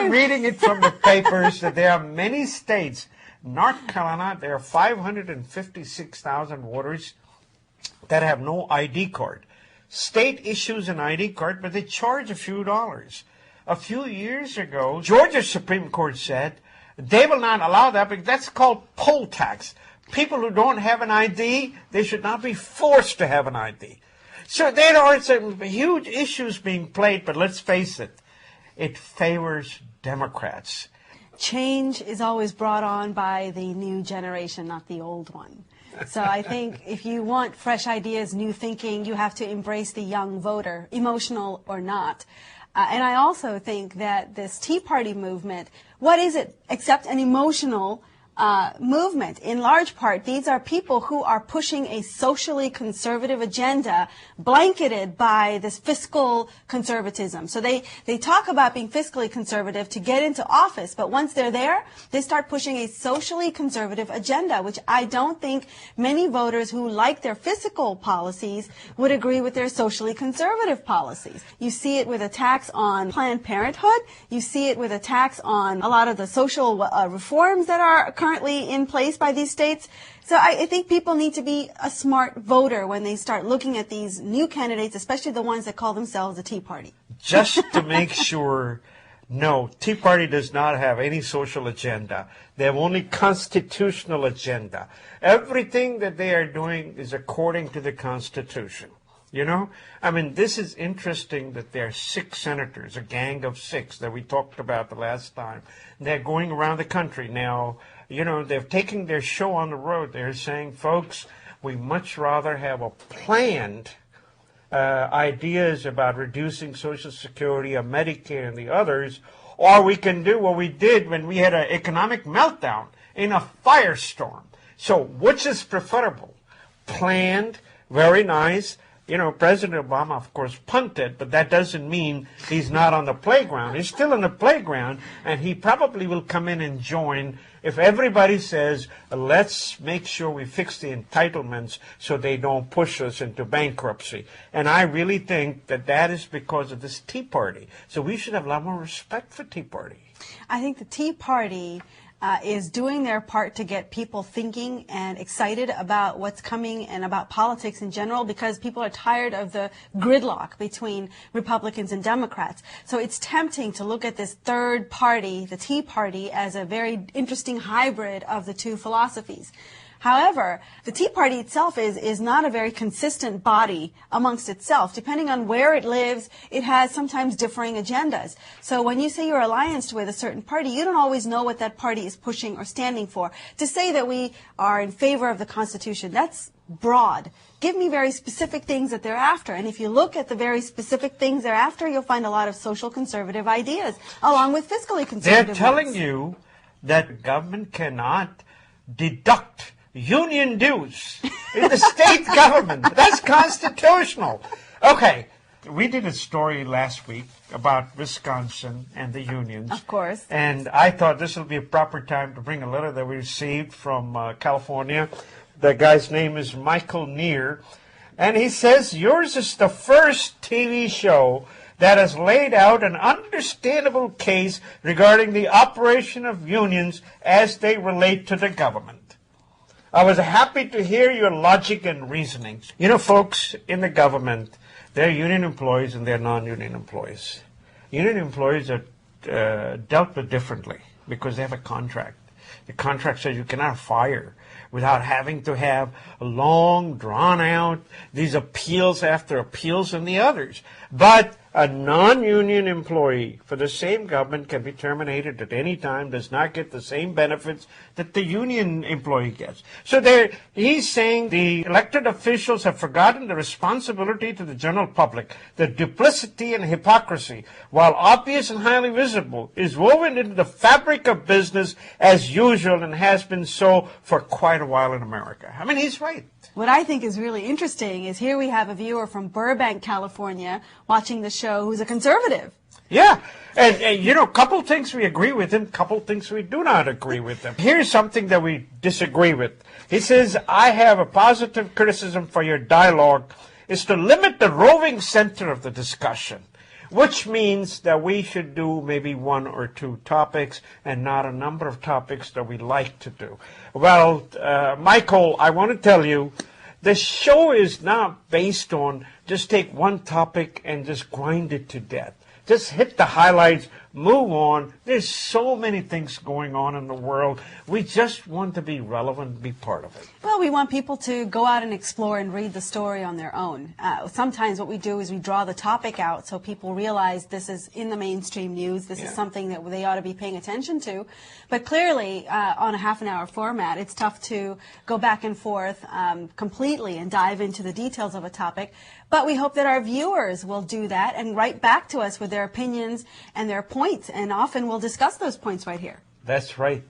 I'm reading it from the papers that there are many states. North Carolina, there are 556,000 voters that have no ID card. State issues an ID card, but they charge a few dollars. A few years ago, Georgia Supreme Court said they will not allow that because that's called poll tax. People who don't have an ID, they should not be forced to have an ID. So there are some huge issues being played, but let's face it, it favors Democrats. Change is always brought on by the new generation, not the old one. So I think if you want fresh ideas, new thinking, you have to embrace the young voter, emotional or not. And I also think that this Tea Party movement, what is it except an emotional movement? In large part, these are people who are pushing a socially conservative agenda blanketed by this fiscal conservatism. So they talk about being fiscally conservative to get into office, but once they're there, they start pushing a socially conservative agenda, which I don't think many voters who like their fiscal policies would agree with their socially conservative policies. You see it with attacks on Planned Parenthood. You see it with attacks on a lot of the social reforms that are currently in place by these states. So I think people need to be a smart voter when they start looking at these new candidates, especially the ones that call themselves the Tea Party. Just to make sure, no, Tea Party does not have any social agenda. They have only constitutional agenda. Everything that they are doing is according to the Constitution. You know, I mean, this is interesting that there are 6 senators, a gang of 6 that we talked about the last time. They're going around the country now. You know, they're taking their show on the road. They're saying, folks, we much rather have a planned ideas about reducing Social Security or Medicare and the others, or we can do what we did when we had an economic meltdown in a firestorm. So which is preferable? Planned, very nice. You know, President Obama, of course, punted, but that doesn't mean he's not on the playground. He's still on the playground, and he probably will come in and join if everybody says, let's make sure we fix the entitlements so they don't push us into bankruptcy. And I really think that that is because of this Tea Party. So we should have a lot more respect for Tea Party. I think the Tea Party is doing their part to get people thinking and excited about what's coming and about politics in general, because people are tired of the gridlock between Republicans and Democrats. So it's tempting to look at this third party, the Tea Party, as a very interesting hybrid of the two philosophies. However, the Tea Party itself is not a very consistent body amongst itself. Depending on where it lives, it has sometimes differing agendas. So when you say you're allianced with a certain party, you don't always know what that party is pushing or standing for. To say that we are in favor of the Constitution, that's broad. Give me very specific things that they're after. And if you look at the very specific things they're after, you'll find a lot of social conservative ideas, along with fiscally conservative They're telling ones. you that government cannot deduct union dues in the state government. That's constitutional. Okay, we did a story last week about Wisconsin and the unions. Of course. And I thought this will be a proper time to bring a letter that we received from California. The guy's name is Michael Neer. And he says, yours is the first TV show that has laid out an understandable case regarding the operation of unions as they relate to the government. I was happy to hear your logic and reasoning. You know, folks, in the government, there are union employees and there are non-union employees. Union employees are dealt with differently because they have a contract. The contract says you cannot fire without having to have a long, drawn-out, these appeals after appeals and the others. But a non-union employee for the same government can be terminated at any time, does not get the same benefits that the union employee gets. So he's saying the elected officials have forgotten the responsibility to the general public. The duplicity and hypocrisy, while obvious and highly visible, is woven into the fabric of business as usual and has been so for quite a while in America. I mean, he's right. What I think is really interesting is here we have a viewer from Burbank, California, watching the show who's a conservative. Yeah, and you know, couple things we agree with him, couple things we do not agree with him. Here's something that we disagree with. He says, I have a positive criticism for your dialogue is to limit the roving center of the discussion. which means that we should do maybe 1 or 2 topics and not a number of topics that we like to do. Well, Michael, I want to tell you, the show is not based on just take one topic and just grind it to death. Just hit the highlights, move on. There's so many things going on in the world. We just want to be relevant, be part of it. Well, we want people to go out and explore and read the story on their own. Sometimes what we do is we draw the topic out so people realize this is in the mainstream news. This is something that they ought to be paying attention to. But clearly, on a half-an-hour format, it's tough to go back and forth completely and dive into the details of a topic. But we hope that our viewers will do that and write back to us with their opinions and their points. And often we'll discuss those points right here. That's right.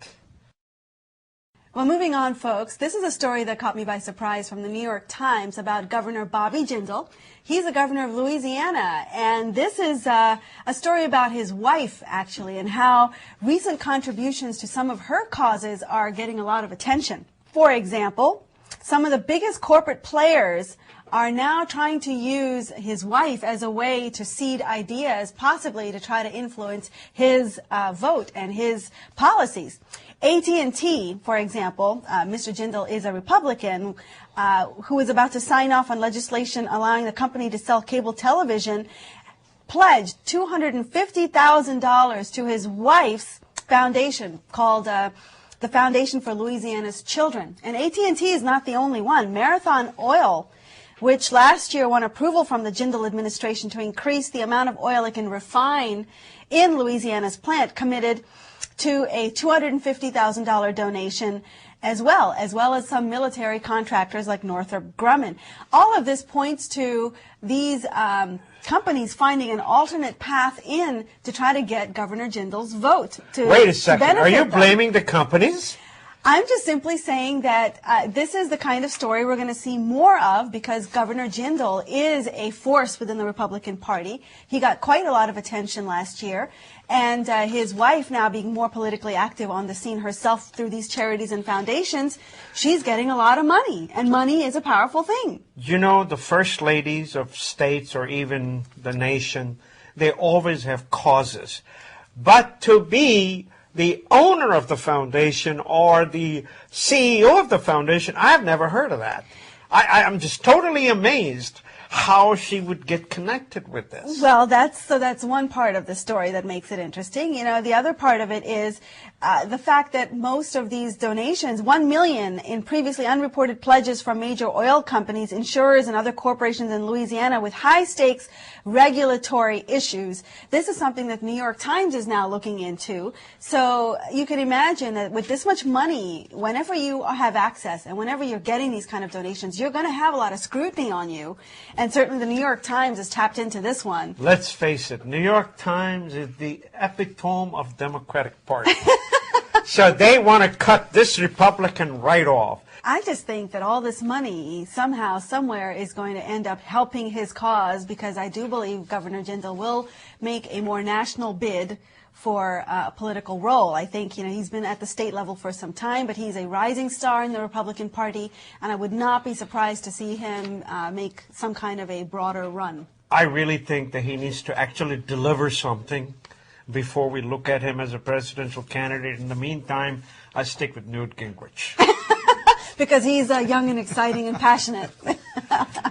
Well, moving on, folks, this is a story that caught me by surprise from the New York Times about Governor Bobby Jindal. He's the governor of Louisiana, and this is a story about his wife, actually, and how recent contributions to some of her causes are getting a lot of attention. For example, some of the biggest corporate players are now trying to use his wife as a way to seed ideas, possibly to try to influence his vote and his policies. AT&T, for example, Mr. Jindal is a Republican who is about to sign off on legislation allowing the company to sell cable television, pledged $250,000 to his wife's foundation called the Foundation for Louisiana's Children. And AT&T is not the only one. Marathon Oil, which last year won approval from the Jindal administration to increase the amount of oil it can refine in Louisiana's plant, committed to a $250,000 donation as well as some military contractors like Northrop Grumman. All of this points to these companies finding an alternate path in to try to get Governor Jindal's vote. Wait a second. Are you blaming the companies? I'm just simply saying that this is the kind of story we're going to see more of because Governor Jindal is a force within the Republican Party. He got quite a lot of attention last year. And his wife, now being more politically active on the scene herself through these charities and foundations, she's getting a lot of money. And money is a powerful thing. You know, the first ladies of states or even the nation, they always have causes. But to be the owner of the foundation or the CEO of the foundation, I've never heard of that. I'm just totally amazed how she would get connected with this. Well, that's one part of the story that makes it interesting. You know, the other part of it is the fact that most of these donations, 1 million in previously unreported pledges from major oil companies, insurers, and other corporations in Louisiana with high-stakes regulatory issues. This is something that the New York Times is now looking into. So you can imagine that with this much money, whenever you have access and whenever you're getting these kind of donations, you're going to have a lot of scrutiny on you. And certainly the New York Times has tapped into this one. Let's face it, New York Times is the epitome of Democratic Party. So they want to cut this Republican right off. I just think that all this money somehow, somewhere is going to end up helping his cause because I do believe Governor Jindal will make a more national bid for a political role. I think, you know, he's been at the state level for some time, but he's a rising star in the Republican Party, and I would not be surprised to see him make some kind of a broader run. I really think that he needs to actually deliver something before we look at him as a presidential candidate. In the meantime, I stick with Newt Gingrich. Because he's young and exciting and passionate.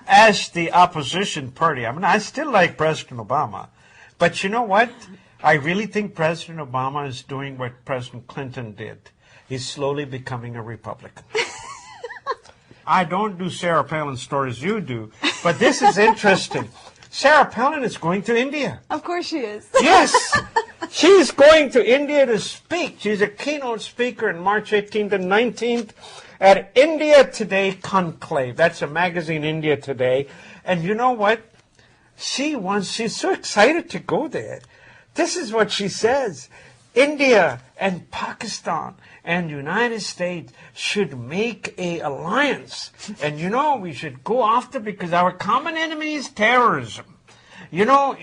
As the opposition party, I mean, I still like President Obama. But you know what? I really think President Obama is doing what President Clinton did. He's slowly becoming a Republican. I don't do Sarah Palin stories you do, but this is interesting. Sarah Palin is going to India. Of course she is. Yes. She's going to India to speak. She's a keynote speaker on March 18th and 19th at India Today Conclave. That's a magazine, India Today. And you know what? She's so excited to go there. This is what she says. India and Pakistan and United States should make a alliance. And you know, we should go after because our common enemy is terrorism. You know,